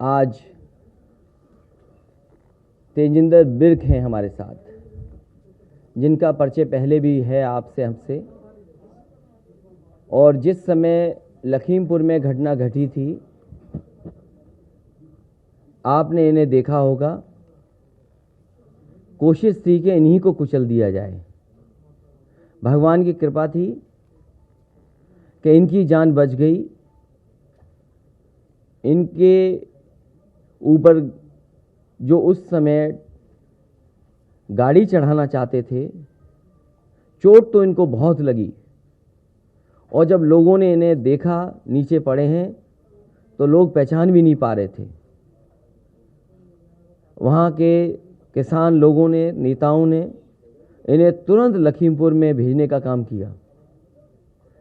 आज तेजिंदर बिर्क हैं हमारे साथ, जिनका परिचय पहले भी है आपसे हमसे। और जिस समय लखीमपुर में घटना घटी थी, आपने इन्हें देखा होगा। कोशिश थी कि इन्हीं को कुचल दिया जाए। भगवान की कृपा थी कि इनकी जान बच गई। इनके ऊपर जो उस समय गाड़ी चढ़ाना चाहते थे, चोट तो इनको बहुत लगी। और जब लोगों ने इन्हें देखा नीचे पड़े हैं, तो लोग पहचान भी नहीं पा रहे थे। वहाँ के किसान लोगों ने, नेताओं ने इन्हें तुरंत लखीमपुर में भेजने का काम किया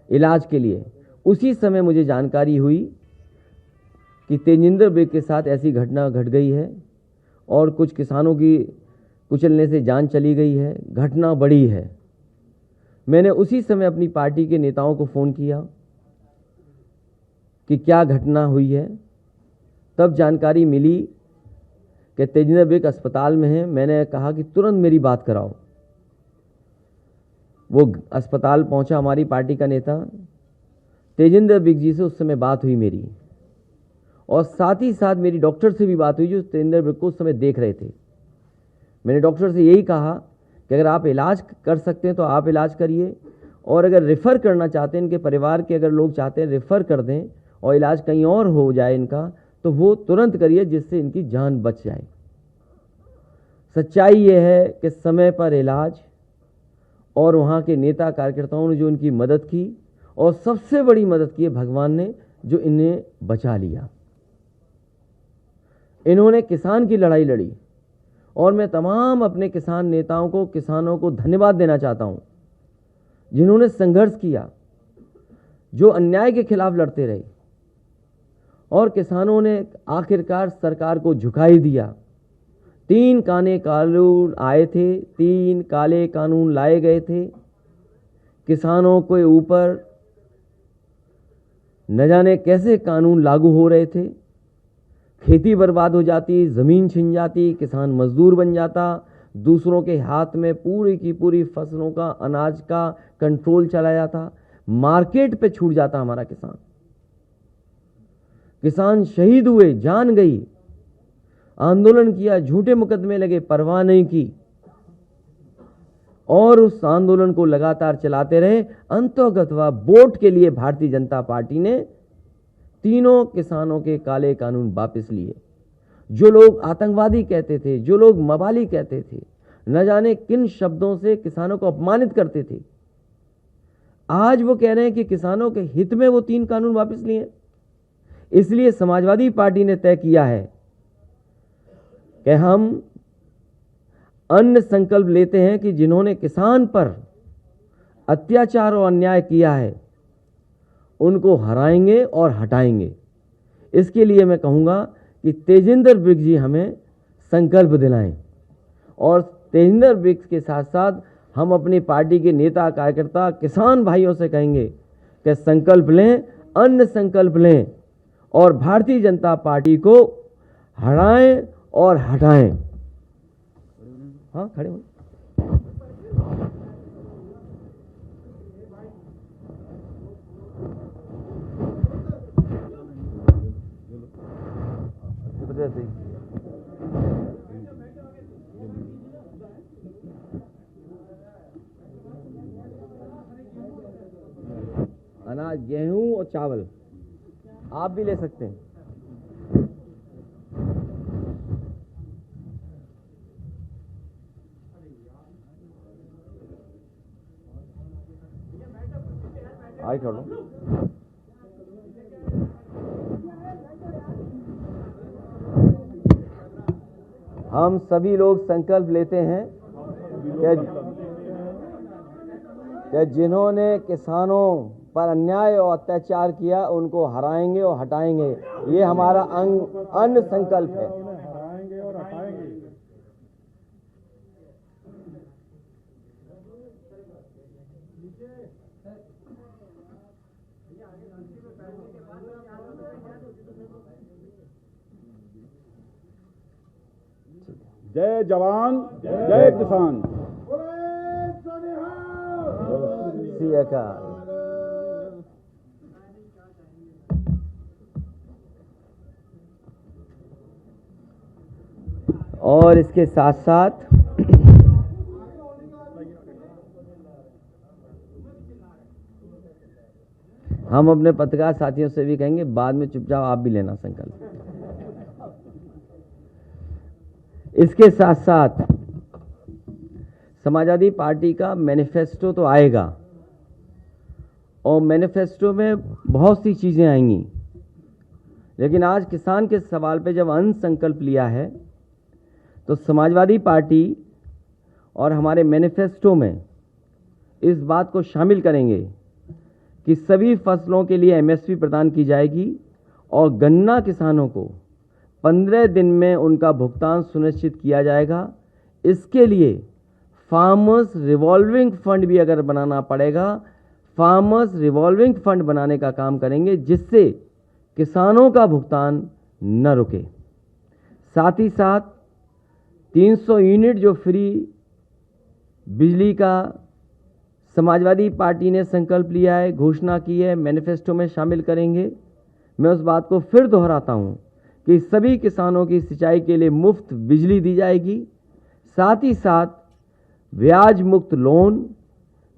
इलाज के लिए। उसी समय मुझे जानकारी हुई कि तेजिंदर बिर्क के साथ ऐसी घटना घट गई है और कुछ किसानों की कुचलने से जान चली गई है। घटना बड़ी है। मैंने उसी समय अपनी पार्टी के नेताओं को फ़ोन किया कि क्या घटना हुई है। तब जानकारी मिली कि तेजिंदर बिर्क अस्पताल में है। मैंने कहा कि तुरंत मेरी बात कराओ। वो अस्पताल पहुंचा, हमारी पार्टी का नेता। तेजिंदर बिर्क जी से उस समय बात हुई मेरी, और साथ ही साथ मेरी डॉक्टर से भी बात हुई जो तेजिंदर बिर्क को उस समय देख रहे थे। मैंने डॉक्टर से यही कहा कि अगर आप इलाज कर सकते हैं तो आप इलाज करिए, और अगर रेफ़र करना चाहते हैं, इनके परिवार के अगर लोग चाहते हैं रेफ़र कर दें और इलाज कहीं और हो जाए इनका, तो वो तुरंत करिए, जिससे इनकी जान बच जाए। सच्चाई ये है कि समय पर इलाज और वहाँ के नेता कार्यकर्ताओं ने जो इनकी मदद की, और सबसे बड़ी मदद की है भगवान ने, जो इन्हें बचा लिया। इन्होंने किसान की लड़ाई लड़ी, और मैं तमाम अपने किसान नेताओं को, किसानों को धन्यवाद देना चाहता हूँ, जिन्होंने संघर्ष किया, जो अन्याय के खिलाफ लड़ते रहे। और किसानों ने आखिरकार सरकार को झुका ही दिया। 3 काले कानून आए थे, 3 काले कानून लाए गए थे। किसानों के ऊपर न जाने कैसे कानून लागू हो रहे थे। खेती बर्बाद हो जाती, ज़मीन छिन जाती, किसान मजदूर बन जाता, दूसरों के हाथ में पूरी की पूरी फसलों का, अनाज का कंट्रोल चला जाता, मार्केट पे छूट जाता हमारा किसान। किसान शहीद हुए, जान गई। आंदोलन किया, झूठे मुकदमे लगे, परवाह नहीं की, और उस आंदोलन को लगातार चलाते रहे। अंततः वोट के लिए भारतीय जनता पार्टी ने तीनों किसानों के काले कानून वापस लिए। जो लोग आतंकवादी कहते थे, जो लोग मवाली कहते थे, न जाने किन शब्दों से किसानों को अपमानित करते थे, आज वो कह रहे हैं कि किसानों के हित में वो 3 कानून वापस लिए। इसलिए समाजवादी पार्टी ने तय किया है कि हम अन्य संकल्प लेते हैं कि जिन्होंने किसान पर अत्याचार और अन्याय किया है, उनको हराएंगे और हटाएंगे। इसके लिए मैं कहूँगा कि तेजिंदर बिर्क जी हमें संकल्प दिलाएं, और तेजिंदर बिर्क के साथ साथ हम अपनी पार्टी के नेता, कार्यकर्ता, किसान भाइयों से कहेंगे कि संकल्प लें, अन्य संकल्प लें, और भारतीय जनता पार्टी को हराएं और हटाएं। हाँ, खड़े हो। अनाज, गेहूं और चावल आप भी ले सकते हैं। आई छोड़ो। हम सभी लोग संकल्प लेते हैं कि जिन्होंने किसानों पर अन्याय और अत्याचार किया, उनको हराएंगे और हटाएंगे। ये हमारा अन्य संकल्प है। जय जवान जय किसान। श्री अकाल। और इसके साथ साथ हम अपने पत्रकार साथियों से भी कहेंगे बाद में चुपचाप आप भी लेना संकल्प। इसके साथ साथ समाजवादी पार्टी का मैनिफेस्टो तो आएगा और मैनिफेस्टो में बहुत सी चीजें आएंगी, लेकिन आज किसान के सवाल पे जब अन संकल्प लिया है तो समाजवादी पार्टी और हमारे मैनिफेस्टो में इस बात को शामिल करेंगे कि सभी फसलों के लिए एमएसपी प्रदान की जाएगी और गन्ना किसानों को 15 दिन में उनका भुगतान सुनिश्चित किया जाएगा। इसके लिए फार्मर्स रिवॉल्विंग फंड भी अगर बनाना पड़ेगा, फार्मर्स रिवॉल्विंग फंड बनाने का काम करेंगे जिससे किसानों का भुगतान न रुके। साथ ही साथ 300 यूनिट जो फ्री बिजली का समाजवादी पार्टी ने संकल्प लिया है, घोषणा की है, मैनिफेस्टो में शामिल करेंगे। मैं उस बात को फिर दोहराता हूं कि सभी किसानों की सिंचाई के लिए मुफ्त बिजली दी जाएगी। साथ ही साथ ब्याज मुक्त लोन,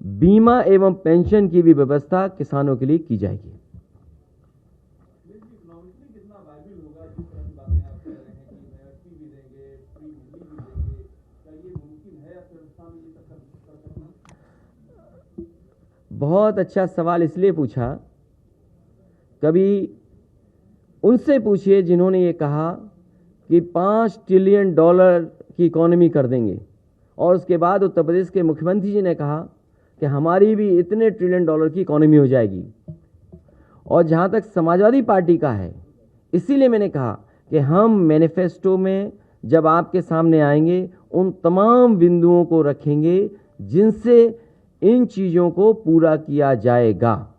बीमा एवं पेंशन की भी व्यवस्था किसानों के लिए की जाएगी। बहुत अच्छा सवाल इसलिए पूछा, कभी उनसे पूछिए जिन्होंने ये कहा कि $5 ट्रिलियन की इकोनॉमी कर देंगे और उसके बाद उत्तर प्रदेश के मुख्यमंत्री जी ने कहा कि हमारी भी इतने $1 ट्रिलियन की इकोनॉमी हो जाएगी। और जहाँ तक समाजवादी पार्टी का है, इसीलिए मैंने कहा कि हम मैनिफेस्टो में जब आपके सामने आएंगे उन तमाम बिंदुओं को रखेंगे जिनसे इन चीजों को पूरा किया जाएगा।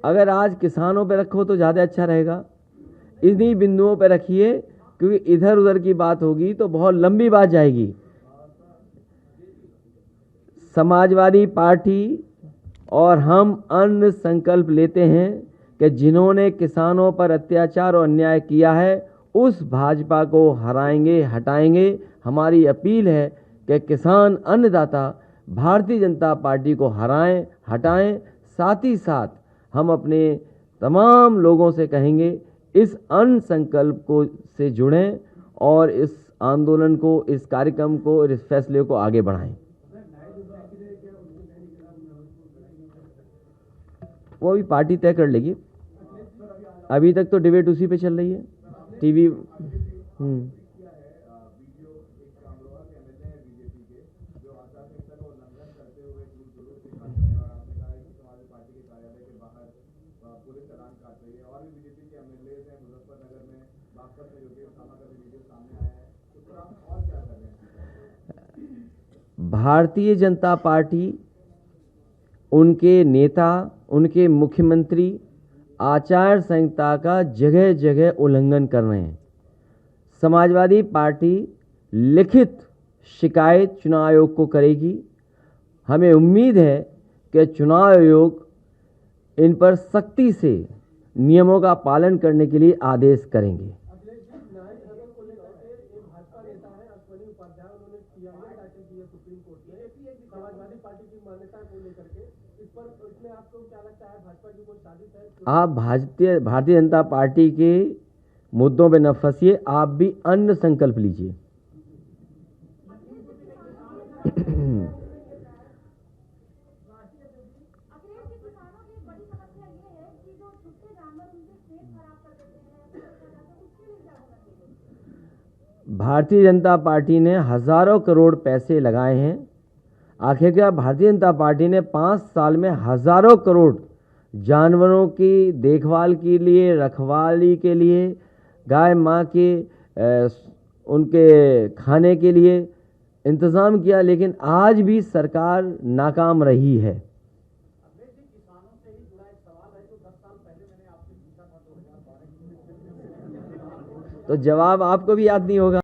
अगर आज किसानों पे रखो तो ज्यादा अच्छा रहेगा, इन्हीं बिंदुओं पे रखिए, क्योंकि इधर उधर की बात होगी तो बहुत लंबी बात जाएगी। समाजवादी पार्टी और हम अन्य संकल्प लेते हैं कि जिन्होंने किसानों पर अत्याचार और अन्याय किया है उस भाजपा को हराएंगे, हटाएंगे। हमारी अपील है कि किसान अन्नदाता भारतीय जनता पार्टी को हराएं, हटाएं। साथ ही साथ हम अपने तमाम लोगों से कहेंगे इस अन्य संकल्प को से जुड़ें और इस आंदोलन को, इस कार्यक्रम को, इस फैसले को आगे बढ़ाएं। वो भी पार्टी तय कर लेगी। अभी तक तो डिबेट उसी पे चल रही है टीवी। भारतीय जनता पार्टी, उनके नेता, उनके मुख्यमंत्री आचार संहिता का जगह जगह उल्लंघन कर रहे हैं। समाजवादी पार्टी लिखित शिकायत चुनाव आयोग को करेगी। हमें उम्मीद है कि चुनाव आयोग इन पर सख्ती से नियमों का पालन करने के लिए आदेश करेंगे। आप भारतीय जनता पार्टी के मुद्दों पे न फंसिए, आप भी अन्य संकल्प लीजिए। भारतीय जनता पार्टी ने हजारों करोड़ पैसे लगाए हैं। आखिरकार भारतीय जनता पार्टी ने 5 साल में हजारों करोड़ जानवरों की देखभाल के लिए, रखवाली के लिए, गाय माँ के उनके खाने के लिए इंतजाम किया, लेकिन आज भी सरकार नाकाम रही है। तो जवाब आपको भी याद नहीं होगा।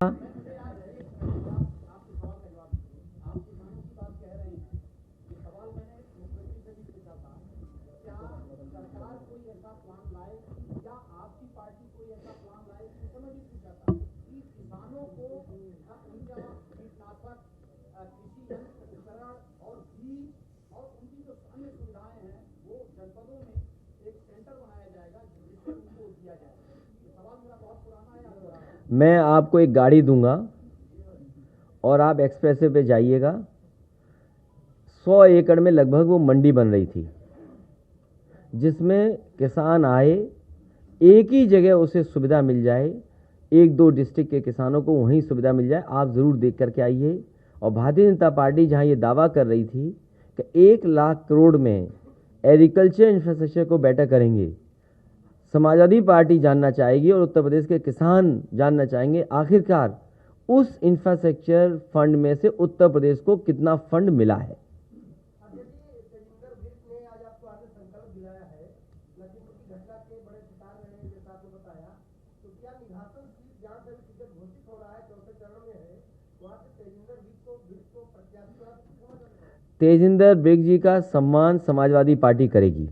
मैं आपको एक गाड़ी दूंगा और आप एक्सप्रेसवे पे जाइएगा। 100 एकड़ में लगभग वो मंडी बन रही थी, जिसमें किसान आए, एक ही जगह उसे सुविधा मिल जाए, एक दो डिस्ट्रिक्ट के किसानों को वहीं सुविधा मिल जाए। आप ज़रूर देख करके आइए। और भारतीय जनता पार्टी जहां ये दावा कर रही थी कि 1 लाख करोड़ में एग्रीकल्चर इंफ्रास्ट्रक्चर को बेटर करेंगे, समाजवादी पार्टी जानना चाहेगी और उत्तर प्रदेश के किसान जानना चाहेंगे आखिरकार उस इंफ्रास्ट्रक्चर फंड में से उत्तर प्रदेश को कितना फंड मिला है। तेजिंदर बेग जी का सम्मान समाजवादी पार्टी करेगी।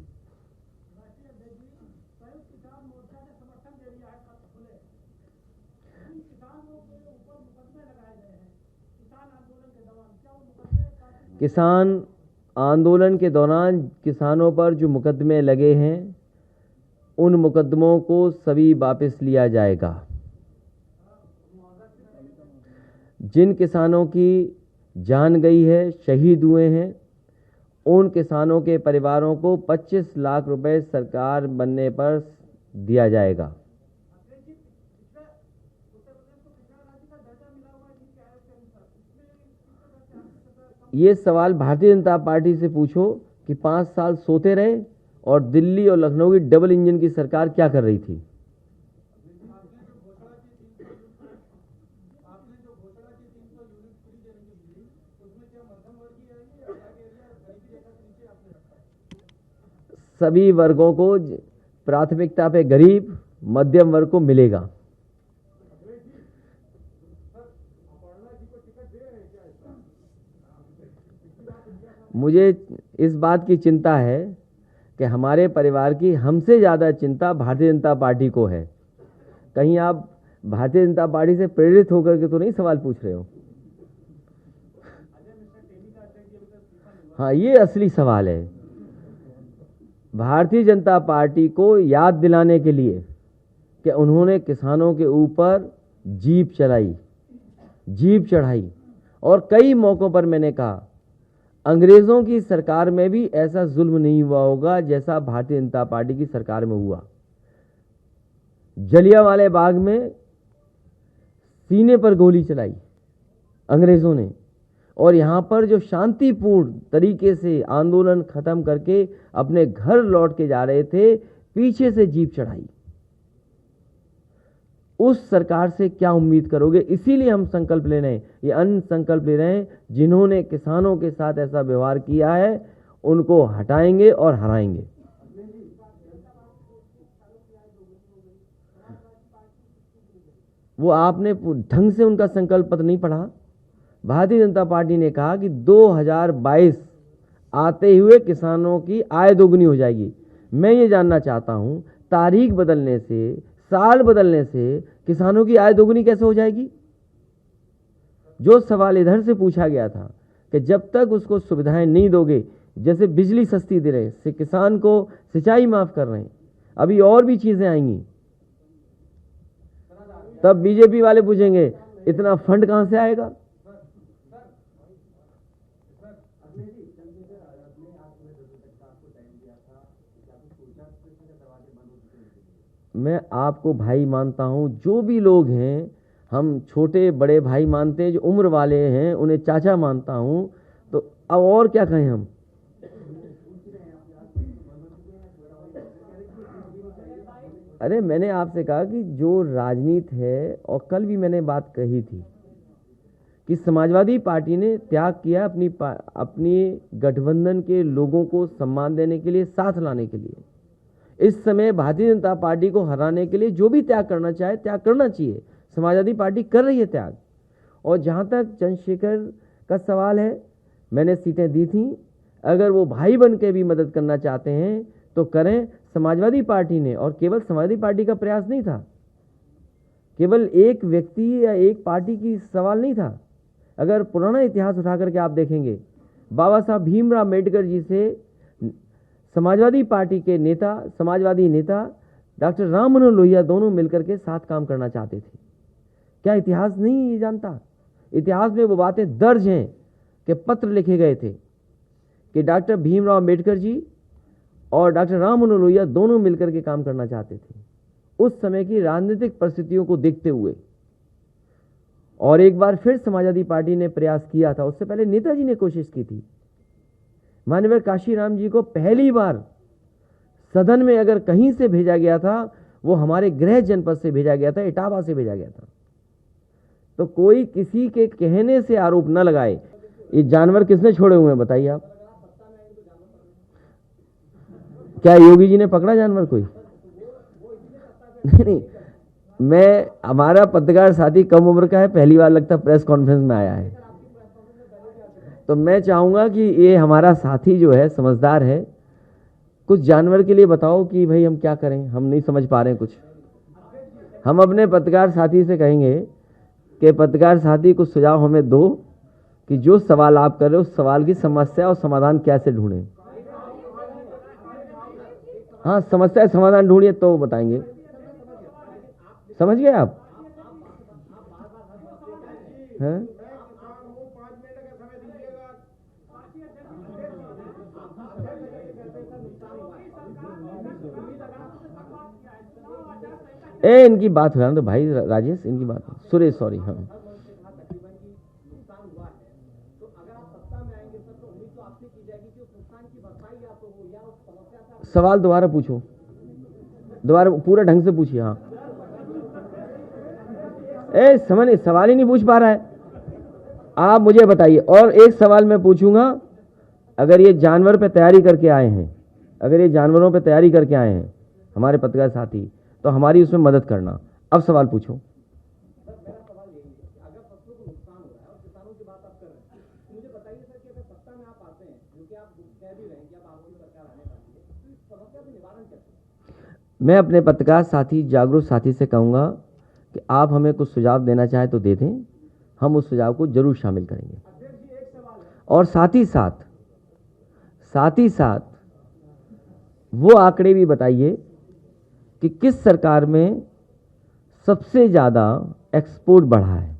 किसान आंदोलन के दौरान किसानों पर जो मुकदमे लगे हैं, उन मुकदमों को सभी वापस लिया जाएगा। जिन किसानों की जान गई है, शहीद हुए हैं, उन किसानों के परिवारों को 25 लाख रुपए सरकार बनने पर दिया जाएगा। ये सवाल भारतीय जनता पार्टी से पूछो कि 5 साल सोते रहे और दिल्ली और लखनऊ की डबल इंजन की सरकार क्या कर रही थी। सभी वर्गों को प्राथमिकता पे गरीब मध्यम वर्ग को मिलेगा। मुझे इस बात की चिंता है कि हमारे परिवार की हमसे ज़्यादा चिंता भारतीय जनता पार्टी को है। कहीं आप भारतीय जनता पार्टी से प्रेरित होकर के तो नहीं सवाल पूछ रहे हो? हाँ, ये असली सवाल है। भारतीय जनता पार्टी को याद दिलाने के लिए कि उन्होंने किसानों के ऊपर जीप चढ़ाई और कई मौकों पर मैंने कहा अंग्रेजों की सरकार में भी ऐसा जुल्म नहीं हुआ होगा जैसा भारतीय जनता पार्टी की सरकार में हुआ। जलियांवाले बाग में सीने पर गोली चलाई अंग्रेजों ने, और यहां पर जो शांतिपूर्ण तरीके से आंदोलन खत्म करके अपने घर लौट के जा रहे थे, पीछे से जीप चढ़ाई। उस सरकार से क्या उम्मीद करोगे? इसीलिए हम संकल्प ले रहे हैं, ये अन्य संकल्प ले रहे हैं। जिन्होंने किसानों के साथ ऐसा व्यवहार किया है उनको हटाएंगे और हराएंगे। वो आपने ढंग से उनका संकल्प पत्र नहीं पढ़ा। भारतीय जनता पार्टी ने कहा कि 2022 आते हुए किसानों की आय दोगुनी हो जाएगी। मैं ये जानना चाहता हूं, तारीख बदलने से, साल बदलने से किसानों की आय दोगुनी कैसे हो जाएगी? जो सवाल इधर से पूछा गया था कि जब तक उसको सुविधाएं नहीं दोगे, जैसे बिजली सस्ती दे रहे से किसान को सिंचाई माफ कर रहे हैं, अभी और भी चीजें आएंगी, तब बीजेपी वाले पूछेंगे इतना फंड कहां से आएगा? मैं आपको भाई मानता हूं। जो भी लोग हैं, हम छोटे बड़े भाई मानते हैं, जो उम्र वाले हैं उन्हें चाचा मानता हूं। तो अब और क्या कहें हम? अरे मैंने आपसे कहा कि जो राजनीति है, और कल भी मैंने बात कही थी कि समाजवादी पार्टी ने त्याग किया अपनी गठबंधन के लोगों को सम्मान देने के लिए, साथ लाने के लिए। इस समय भारतीय जनता पार्टी को हराने के लिए जो भी त्याग करना चाहे त्याग करना चाहिए। समाजवादी पार्टी कर रही है त्याग। और जहां तक चंद्रशेखर का सवाल है, मैंने सीटें दी थी, अगर वो भाई बन के भी मदद करना चाहते हैं तो करें। समाजवादी पार्टी ने, और केवल समाजवादी पार्टी का प्रयास नहीं था, केवल एक व्यक्ति या एक पार्टी की सवाल नहीं था। अगर पुराना इतिहास उठा करके आप देखेंगे, बाबा साहब भीमराव अम्बेडकर जी से समाजवादी पार्टी के नेता, समाजवादी नेता डॉक्टर राम मनोहर लोहिया दोनों मिलकर के साथ काम करना चाहते थे। क्या इतिहास नहीं जानता? इतिहास में वो बातें दर्ज हैं कि पत्र लिखे गए थे कि डॉक्टर भीमराव अम्बेडकर जी और डॉक्टर राम मनोहर लोहिया दोनों मिलकर के काम करना चाहते थे उस समय की राजनीतिक परिस्थितियों को देखते हुए। और एक बार फिर समाजवादी पार्टी ने प्रयास किया था, उससे पहले नेताजी ने कोशिश की थी। माननीय काशीराम जी को पहली बार सदन में अगर कहीं से भेजा गया था, वो हमारे गृह जनपद से भेजा गया था, इटावा से भेजा गया था। तो कोई किसी के कहने से आरोप न लगाए। ये जानवर किसने छोड़े हुए हैं बताइए आप? क्या योगी जी ने पकड़ा जानवर कोई? नहीं, हमारा पत्रकार साथी कम उम्र का है, पहली बार लगता प्रेस कॉन्फ्रेंस में आया है। तो मैं चाहूंगा कि ये हमारा साथी जो है समझदार है, कुछ जानवर के लिए बताओ कि भाई हम क्या करें, हम नहीं समझ पा रहे हैं कुछ। हम अपने पत्रकार साथी से कहेंगे कि पत्रकार साथी कुछ सुझाव हमें दो कि जो सवाल आप कर रहे हो उस सवाल की समस्या और समाधान कैसे ढूंढें। हाँ, समस्या समाधान ढूंढिए तो बताएंगे। समझ गए आप? हैं? इनकी बात हो रहा तो भाई राजेश, इनकी बात सुरेश, सॉरी। हाँ, सवाल दोबारा पूछो, दोबारा पूरा ढंग से पूछिए। हाँ, समझ सवाल ही नहीं पूछ पा रहा है। आप मुझे बताइए। और एक सवाल मैं पूछूंगा, अगर ये जानवर पे तैयारी करके आए हैं, अगर ये जानवरों पे तैयारी करके आए हैं हमारे पत्रकार साथी, तो हमारी उसमें मदद करना। अब सवाल पूछो। मैं अपने पत्रकार साथी, जागरूक साथी से कहूंगा कि आप हमें कुछ सुझाव देना चाहे तो दे दें, हम उस सुझाव को जरूर शामिल करेंगे। और साथ ही साथ वो आंकड़े भी बताइए कि किस सरकार में सबसे ज्यादा एक्सपोर्ट बढ़ा है।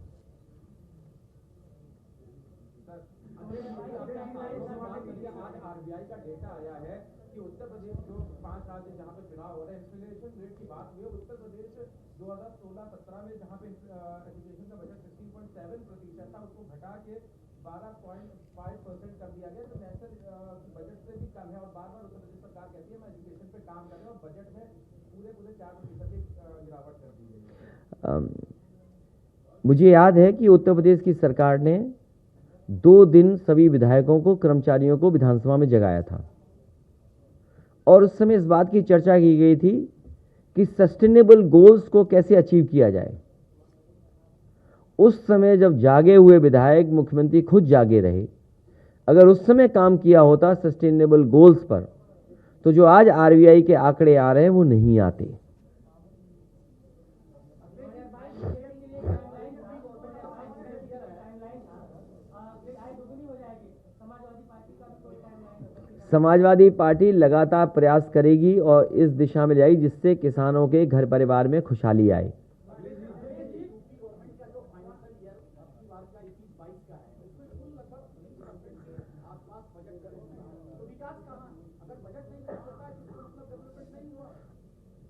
मुझे याद है कि उत्तर प्रदेश की सरकार ने 2 दिन सभी विधायकों को, कर्मचारियों को विधानसभा में जगाया था और उस समय इस बात की चर्चा की गई थी कि सस्टेनेबल गोल्स को कैसे अचीव किया जाए। उस समय जब जागे हुए विधायक, मुख्यमंत्री खुद जागे रहे, अगर उस समय काम किया होता सस्टेनेबल गोल्स पर, तो जो आज आरबीआई के आंकड़े आ रहे हैं वो नहीं आते। समाजवादी पार्टी लगातार प्रयास करेगी और इस दिशा में जाएगी जिससे किसानों के घर परिवार में खुशहाली आए।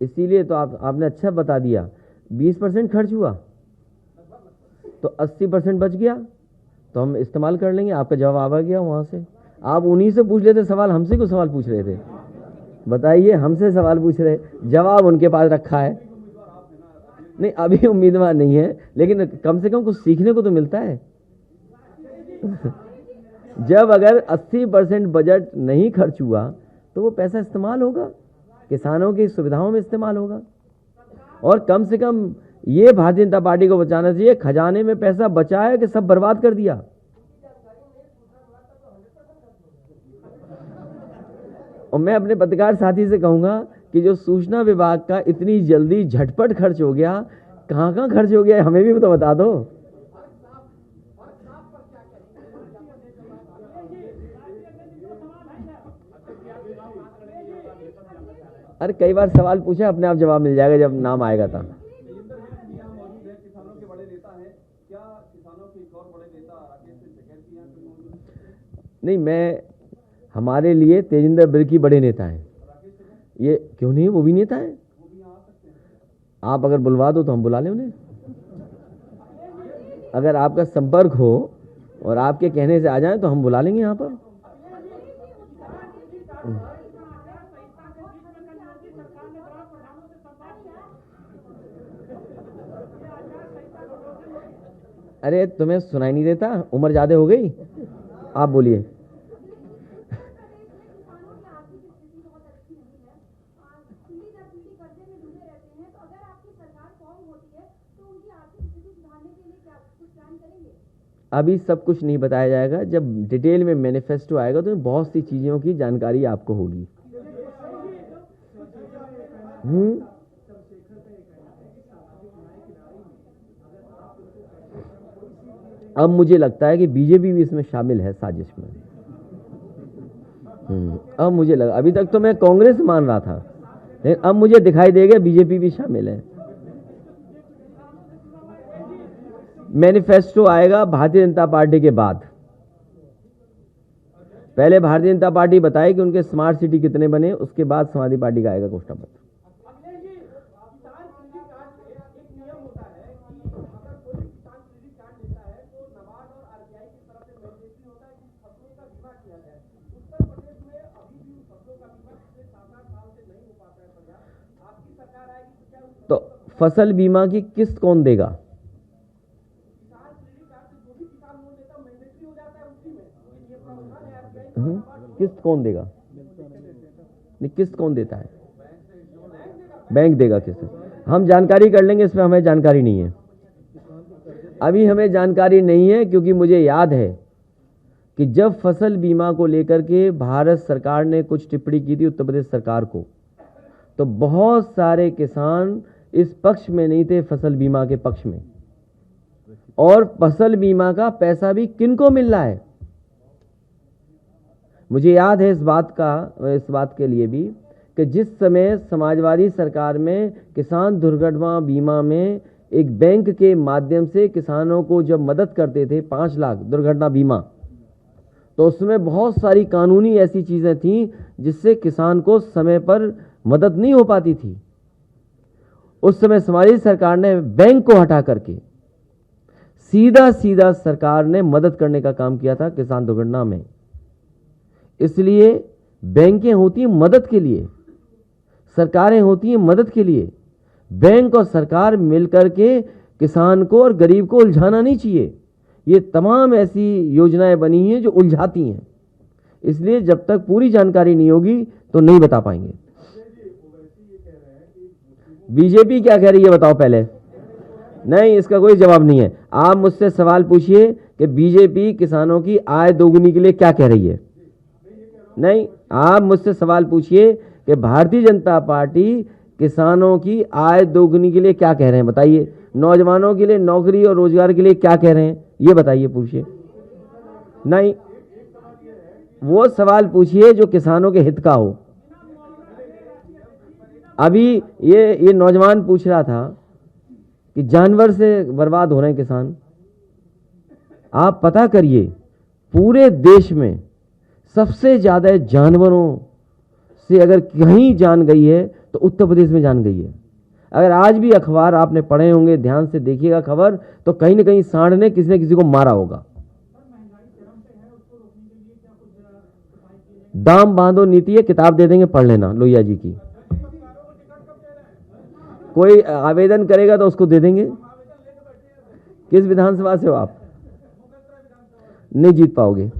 इसीलिए तो आपने अच्छा बता दिया, 20% खर्च हुआ तो 80% बच गया, तो हम इस्तेमाल कर लेंगे। आपका जवाब आ गया वहां से। आप उन्हीं से पूछ लेते सवाल, हमसे क्यों सवाल पूछ रहे थे? बताइए, हमसे सवाल पूछ रहे, जवाब उनके पास रखा है। नहीं, अभी उम्मीदवार नहीं है, लेकिन कम से कम कुछ सीखने को तो मिलता है। जब अगर 80% बजट नहीं खर्च हुआ तो वो पैसा इस्तेमाल होगा, किसानों की सुविधाओं में इस्तेमाल होगा। और कम से कम ये भारतीय जनता पार्टी को बचाना चाहिए, खजाने में पैसा बचा है कि सब बर्बाद कर दिया। और मैं अपने पत्रकार साथी से कहूंगा कि जो सूचना विभाग का इतनी जल्दी झटपट खर्च हो गया, कहां कहां खर्च हो गया हमें भी तो बता दो। अरे कई बार सवाल पूछा, अपने आप जवाब मिल जाएगा जब नाम आएगा था। नहीं, मैं हमारे लिए तेजिंदर बिर्की बड़े नेता हैं। ये क्यों नहीं, वो भी नेता है। आप अगर बुलवा दो तो हम बुला लें उन्हें। अगर आपका संपर्क हो और आपके कहने से आ जाए तो हम बुला लेंगे यहाँ पर। अरे तुम्हें सुनाई नहीं देता, उम्र ज्यादा हो गई। आप बोलिए। अभी सब कुछ नहीं बताया जाएगा, जब डिटेल में मैनिफेस्टो आएगा तो बहुत सी चीजों की जानकारी आपको होगी। अब मुझे लगता है कि बीजेपी भी इसमें शामिल है साजिश में। अब मुझे लगा, अभी तक तो मैं कांग्रेस मान रहा था, लेकिन अब मुझे दिखाई देगा बीजेपी भी शामिल है। मैनिफेस्टो आएगा भारतीय जनता पार्टी के बाद। पहले भारतीय जनता पार्टी बताए कि उनके स्मार्ट सिटी कितने बने, उसके बाद समाजवादी पार्टी का आएगा घोषणा पत्र। तो फसल बीमा की किस्त कौन देगा? किस्त कौन देगा? नहीं, किस्त कौन देता है? बैंक देगा किस्त। हम जानकारी कर लेंगे, इसमें हमें जानकारी नहीं है। अभी हमें जानकारी नहीं है, क्योंकि मुझे याद है कि जब फसल बीमा को लेकर के भारत सरकार ने कुछ टिप्पणी की थी उत्तर प्रदेश सरकार को, तो बहुत सारे किसान इस पक्ष में नहीं थे, फसल बीमा के पक्ष में। और फसल बीमा का पैसा भी किनको मिल रहा है? मुझे याद है इस बात के लिए भी कि जिस समय समाजवादी सरकार में किसान दुर्घटना बीमा में एक बैंक के माध्यम से किसानों को जब मदद करते थे 5 लाख दुर्घटना बीमा, तो उसमें बहुत सारी कानूनी ऐसी चीजें थीं जिससे किसान को समय पर मदद नहीं हो पाती थी। उस समय समाजवादी सरकार ने बैंक को हटा करके सीधा सरकार ने मदद करने का काम किया था किसान दुर्घटना में। इसलिए बैंकें होती हैं मदद के लिए, सरकारें होती हैं मदद के लिए। बैंक और सरकार मिलकर के किसान को और गरीब को उलझाना नहीं चाहिए। ये तमाम ऐसी योजनाएं बनी हैं जो उलझाती हैं। इसलिए जब तक पूरी जानकारी नहीं होगी तो नहीं बता पाएंगे। बीजेपी क्या कह रही है बताओ पहले। नहीं, इसका कोई जवाब नहीं है। आप मुझसे सवाल पूछिए कि बीजेपी किसानों की आय दोगुनी के लिए क्या कह रही है। नहीं, आप मुझसे सवाल पूछिए कि भारतीय जनता पार्टी किसानों की आय दोगुनी के लिए क्या कह रहे हैं, बताइए। नौजवानों के लिए नौकरी और रोजगार के लिए क्या कह रहे हैं, ये बताइए, पूछिए। नहीं, वो सवाल पूछिए जो किसानों के हित का हो। अभी ये नौजवान पूछ रहा था कि जानवर से बर्बाद हो रहे हैं किसान। आप पता करिए, पूरे देश में सबसे ज्यादा जानवरों से अगर कहीं जान गई है तो उत्तर प्रदेश में जान गई है। अगर आज भी अखबार आपने पढ़े होंगे, ध्यान से देखिएगा खबर, तो कहीं ना कहीं सांड ने किसी न किसी को मारा होगा। दाम बांधो नीति है, किताब दे देंगे, पढ़ लेना, लोहिया जी की। कोई आवेदन करेगा तो उसको दे देंगे। किस विधानसभा से हो आप? नहीं जीत पाओगे।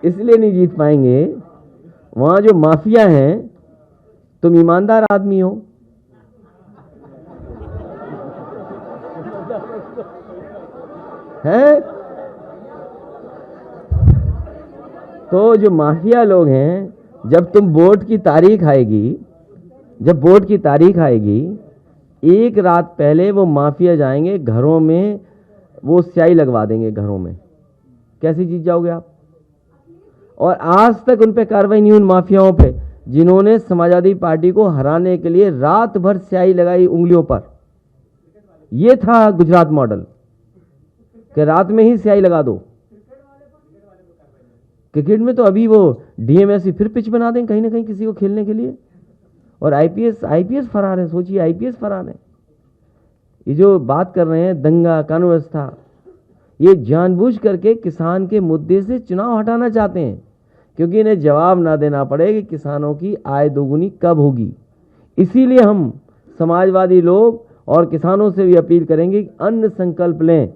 इसलिए नहीं जीत पाएंगे, वहां जो माफिया हैं, तुम ईमानदार आदमी हो, हैं? तो जो माफिया लोग हैं, जब तुम वोट की तारीख आएगी, जब वोट की तारीख आएगी, एक रात पहले वो माफिया जाएंगे घरों में, वो स्याही लगवा देंगे घरों में। कैसे जीत जाओगे आप? और आज तक उन पे कार्रवाई नहीं हुई, उन माफियाओं पे जिन्होंने समाजवादी पार्टी को हराने के लिए रात भर स्याही लगाई उंगलियों पर। ये था गुजरात मॉडल कि रात में ही स्याही लगा दो। क्रिकेट में तो अभी वो डीएमएससी फिर पिच बना दें कहीं ना कहीं किसी को खेलने के लिए, और आईपीएस फरार है। सोचिए, आईपीएस फरार है। ये जो बात कर रहे हैं दंगा, कानून व्यवस्था, ये जानबूझ करके किसान के मुद्दे से चुनाव हटाना चाहते हैं, क्योंकि इन्हें जवाब ना देना पड़े कि किसानों की आय दोगुनी कब होगी। इसीलिए हम समाजवादी लोग और किसानों से भी अपील करेंगे कि अन्न संकल्प लें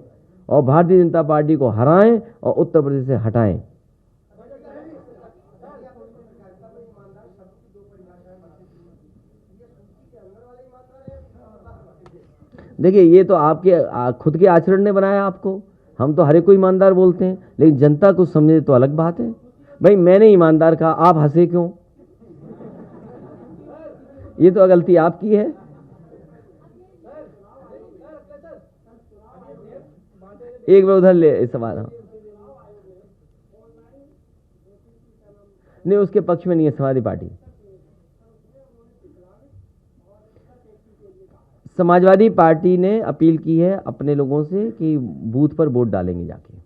और भारतीय जनता पार्टी को हराएं और उत्तर प्रदेश से हटाएं। देखिए, ये तो आपके खुद के आचरण ने बनाया आपको। हम तो हर एक को ईमानदार बोलते हैं, लेकिन जनता को समझे तो अलग बात है। भाई मैंने ईमानदार कहा, आप हंसे क्यों? ये तो गलती आपकी है। एक बार उधर ले सवाल। हाँ, नहीं, उसके पक्ष में नहीं है समाजवादी पार्टी। समाजवादी पार्टी ने अपील की है अपने लोगों से कि बूथ पर वोट डालेंगे जाके।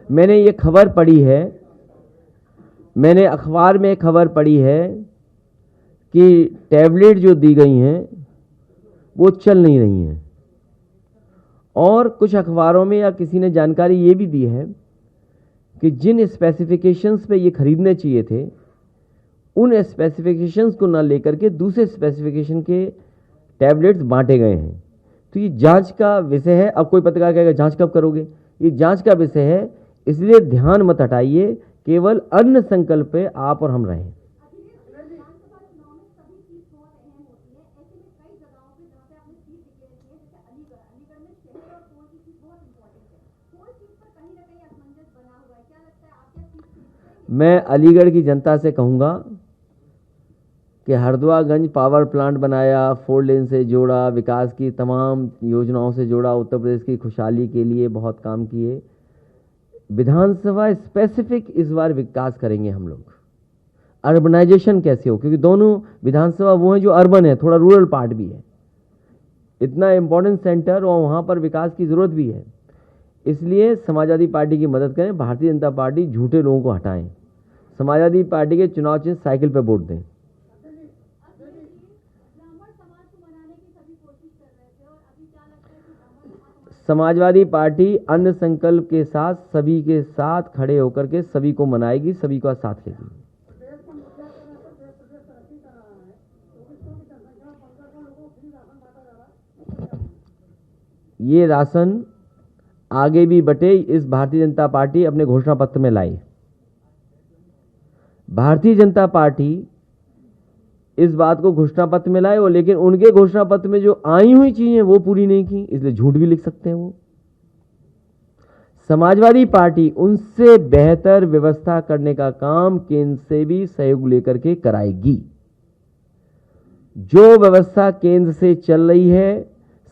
मैंने ये खबर पढ़ी है, मैंने अखबार में खबर पढ़ी है कि टैबलेट जो दी गई हैं वो चल नहीं रही हैं, और कुछ अखबारों में या किसी ने जानकारी ये भी दी है कि जिन स्पेसिफिकेशंस पे ये खरीदने चाहिए थे, उन स्पेसिफिकेशंस को ना लेकर के दूसरे स्पेसिफिकेशन के टैबलेट्स बांटे गए हैं। तो ये जांच का विषय है। अब कोई पत्रकार कहेगा जांच कब करोगे? ये जांच का विषय है, इसलिए ध्यान मत हटाइए, केवल अन्न संकल्प पे आप और हम रहें। मैं अलीगढ़ की जनता से कहूँगा कि हरदुआगंज पावर प्लांट बनाया, 4 लेन से जोड़ा, विकास की तमाम योजनाओं से जोड़ा, उत्तर प्रदेश की खुशहाली के लिए बहुत काम किए। विधानसभा स्पेसिफिक इस बार विकास करेंगे हम लोग। अर्बनाइजेशन कैसे हो, क्योंकि दोनों विधानसभा वो हैं जो अर्बन है, थोड़ा रूरल पार्ट भी है, इतना इंपॉर्टेंट सेंटर, और वहाँ पर विकास की ज़रूरत भी है। इसलिए समाजवादी पार्टी की मदद करें, भारतीय जनता पार्टी झूठे लोगों को हटाएं, समाजवादी पार्टी के चुनाव चिन्ह साइकिल पर वोट दें। समाजवादी पार्टी अन्न संकल्प के साथ सभी के साथ खड़े होकर के सभी को मनाएगी, सभी का साथ लेगी। ये राशन आगे भी बटे, इस भारतीय जनता पार्टी अपने घोषणा पत्र में लाई। भारतीय जनता पार्टी इस बात को घोषणा पत्र में लाए वो, लेकिन उनके घोषणा पत्र में जो आई हुई चीजें वो पूरी नहीं की, इसलिए झूठ भी लिख सकते हैं वो। समाजवादी पार्टी उनसे बेहतर व्यवस्था करने का काम केंद्र से भी सहयोग लेकर के कराएगी। जो व्यवस्था केंद्र से चल रही है,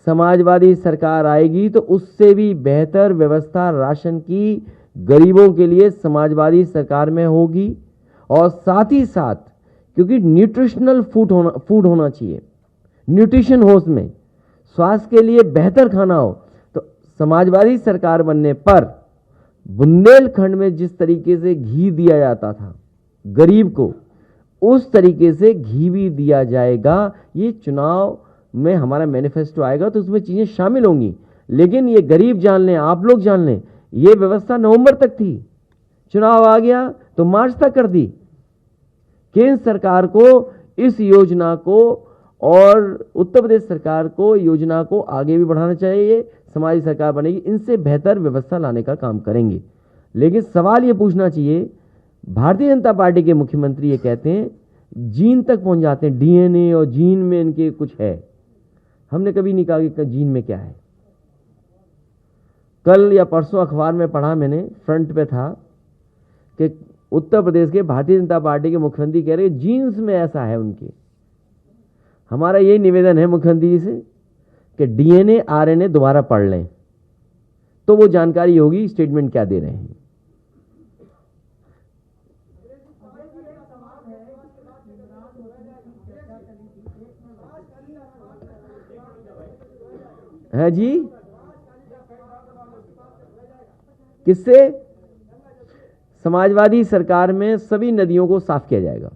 समाजवादी सरकार आएगी तो उससे भी बेहतर व्यवस्था राशन की गरीबों के लिए समाजवादी सरकार में होगी। और साथ ही साथ, क्योंकि न्यूट्रिशनल फूड होना चाहिए, न्यूट्रिशन हो उसमें, स्वास्थ्य के लिए बेहतर खाना हो, तो समाजवादी सरकार बनने पर बुंदेलखंड में जिस तरीके से घी दिया जाता था गरीब को, उस तरीके से घी भी दिया जाएगा। ये चुनाव में हमारा मैनिफेस्टो आएगा तो उसमें चीजें शामिल होंगी। लेकिन ये गरीब जान लें, आप लोग जान लें, ये व्यवस्था नवंबर तक थी, चुनाव आ गया तो मार्च तक कर दी। केंद्र सरकार को इस योजना को और उत्तर प्रदेश सरकार को योजना को आगे भी बढ़ाना चाहिए। समाजी सरकार बनेगी, इनसे बेहतर व्यवस्था लाने का काम करेंगे। लेकिन सवाल ये पूछना चाहिए, भारतीय जनता पार्टी के मुख्यमंत्री ये कहते हैं, जीन तक पहुंच जाते हैं, डीएनए और जीन में इनके कुछ है। हमने कभी नहीं कहा कि जीन में क्या है। कल या परसों अखबार में पढ़ा, मैंने फ्रंट पे था कि उत्तर प्रदेश के भारतीय जनता पार्टी के मुख्यमंत्री कह रहे जीन्स में ऐसा है उनके। हमारा यही निवेदन है मुख्यमंत्री जी से कि डीएनए आरएनए दोबारा पढ़ लें तो वो जानकारी होगी स्टेटमेंट क्या दे रहे हैं। है जी, किससे? समाजवादी सरकार में सभी नदियों को साफ किया जाएगा।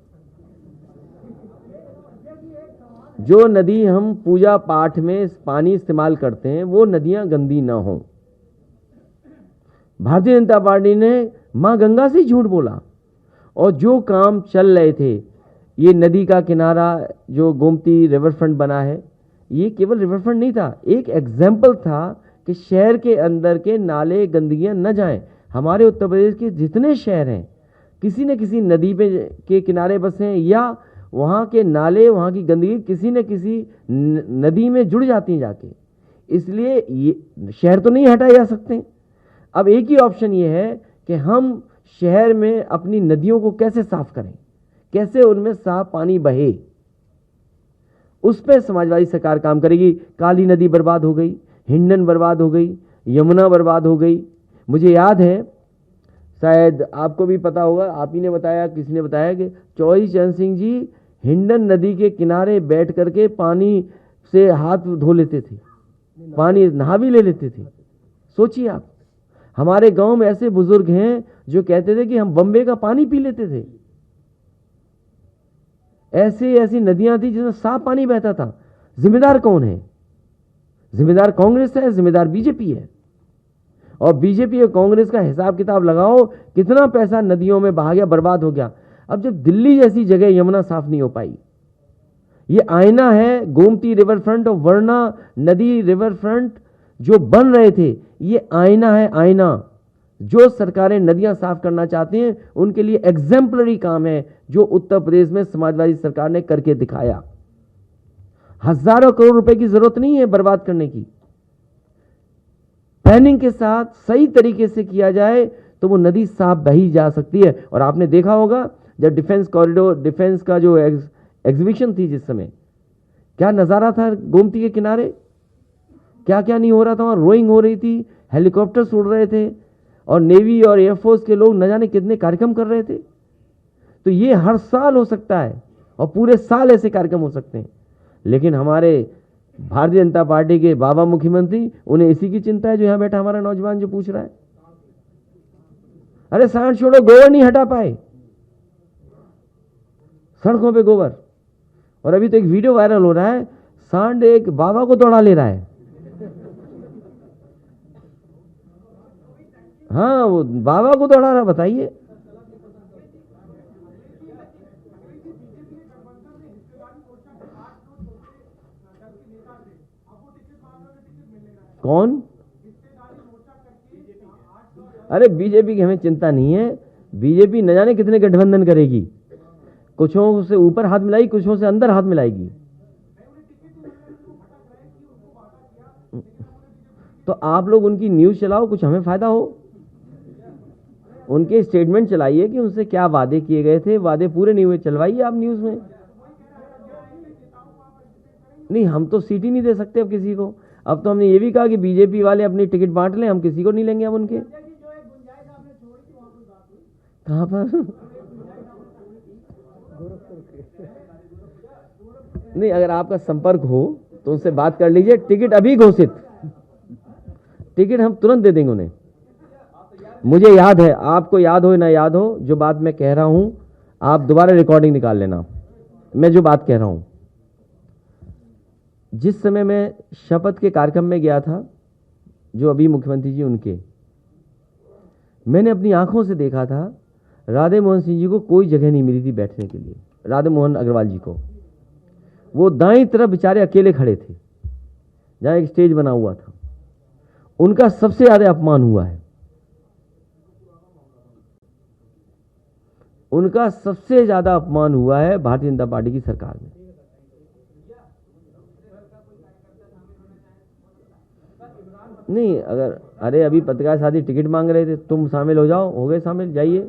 जो नदी हम पूजा पाठ में पानी इस्तेमाल करते हैं वो नदियां गंदी ना हो। भारतीय जनता पार्टी ने मां गंगा से झूठ बोला और जो काम चल रहे थे, ये नदी का किनारा जो गोमती रिवरफ्रंट बना है, ये केवल रिवरफ्रंट नहीं था, एक एग्जाम्पल था कि शहर के अंदर के नाले गंदगियां न जाएं। हमारे उत्तर प्रदेश के जितने शहर हैं किसी न किसी नदी पे के किनारे बसे हैं या वहाँ के नाले, वहाँ की गंदगी किसी न किसी नदी में जुड़ जाती हैं जाके। इसलिए ये शहर तो नहीं हटाए जा सकते। अब एक ही ऑप्शन ये है कि हम शहर में अपनी नदियों को कैसे साफ करें, कैसे उनमें साफ पानी बहे, उस पर समाजवादी सरकार काम करेगी। काली नदी बर्बाद हो गई, हिंडन बर्बाद हो गई, यमुना बर्बाद हो गई। मुझे याद है, शायद आपको भी पता होगा, आप ही ने बताया, किसी ने बताया कि चौधरी चरण सिंह जी हिंडन नदी के किनारे बैठ करके पानी से हाथ धो लेते थे, पानी नहा भी ले लेते थे। सोचिए आप, हमारे गांव में ऐसे बुजुर्ग हैं जो कहते थे कि हम बम्बे का पानी पी लेते थे। ऐसी ऐसी नदियां थी जिसमें साफ पानी बहता था। जिम्मेदार कौन है? जिम्मेदार कांग्रेस है, जिम्मेदार बीजेपी है। और बीजेपी और कांग्रेस का हिसाब किताब लगाओ, कितना पैसा नदियों में बहा गया, बर्बाद हो गया। अब जब दिल्ली जैसी जगह यमुना साफ नहीं हो पाई, ये आईना है गोमती रिवर फ्रंट और वर्णा नदी रिवर फ्रंट जो बन रहे थे, ये आईना है, आईना। जो सरकारें नदियां साफ करना चाहती हैं उनके लिए एग्जाम्पलरी काम है जो उत्तर प्रदेश में समाजवादी सरकार ने करके दिखाया। हजारों करोड़ रुपए की जरूरत नहीं है बर्बाद करने की। प्लानिंग के साथ सही तरीके से किया जाए तो वो नदी साफ बही जा सकती है। और आपने देखा होगा जब डिफेंस कॉरिडोर, डिफेंस का जो एग्जीबिशन थी जिस समय, क्या नजारा था गोमती के किनारे, क्या क्या नहीं हो रहा था। वहां रोइंग हो रही थी, हेलीकॉप्टर्स उड़ रहे थे और नेवी और एयरफोर्स के लोग न जाने कितने कार्यक्रम कर रहे थे। तो ये हर साल हो सकता है और पूरे साल ऐसे कार्यक्रम हो सकते हैं। लेकिन हमारे भारतीय जनता पार्टी के बाबा मुख्यमंत्री, उन्हें इसी की चिंता है जो यहां बैठा हमारा नौजवान जो पूछ रहा है। अरे सांड छोड़ो, गोबर नहीं हटा पाए, सड़कों पे गोबर। और अभी तो एक वीडियो वायरल हो रहा है, सांड एक बाबा को दौड़ा ले रहा है। हाँ, वो बाबा को दौड़ा रहा, बताइए। कौन? अरे बीजेपी की हमें चिंता नहीं है। बीजेपी न जाने कितने गठबंधन करेगी, कुछों से ऊपर हाथ मिलाएगी, कुछों से अंदर हाथ मिलाएगी। तो आप लोग उनकी न्यूज चलाओ, कुछ हमें फायदा हो। उनके स्टेटमेंट चलाइए कि उनसे क्या वादे किए गए थे, वादे पूरे नहीं हुए, चलवाइए आप न्यूज में। नहीं, हम तो सीट ही नहीं दे सकते अब किसी को। अब तो हमने ये भी कहा कि बीजेपी वाले अपनी टिकट बांट लें, हम किसी को नहीं लेंगे अब उनके। कहां पर? नहीं, अगर आपका संपर्क हो तो उनसे बात कर लीजिए। टिकट अभी घोषित, टिकट हम तुरंत दे देंगे उन्हें। मुझे याद है, आपको याद हो ना याद हो, जो बात मैं कह रहा हूं आप दोबारा रिकॉर्डिंग निकाल लेना, मैं जो बात कह रहा हूं। जिस समय मैं शपथ के कार्यक्रम में गया था, जो अभी मुख्यमंत्री जी उनके, मैंने अपनी आंखों से देखा था राधे मोहन सिंह जी को कोई जगह नहीं मिली थी बैठने के लिए। राधे मोहन अग्रवाल जी को, वो दाईं तरफ बेचारे अकेले खड़े थे जहां एक स्टेज बना हुआ था। उनका सबसे ज्यादा अपमान हुआ है, उनका सबसे ज्यादा अपमान हुआ है भारतीय जनता पार्टी की सरकार में। नहीं, अगर अरे अभी पत्रकार साथी टिकट मांग रहे थे, तुम शामिल हो जाओ, हो गए शामिल, जाइए।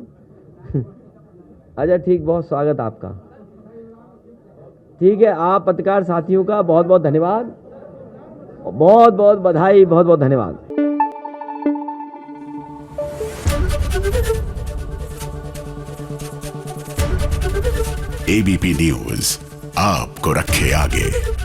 अच्छा ठीक, बहुत स्वागत आपका। ठीक है, आप पत्रकार साथियों का बहुत बहुत धन्यवाद, बहुत बहुत बधाई, बहुत बहुत धन्यवाद। एबीपी न्यूज आपको रखे आगे।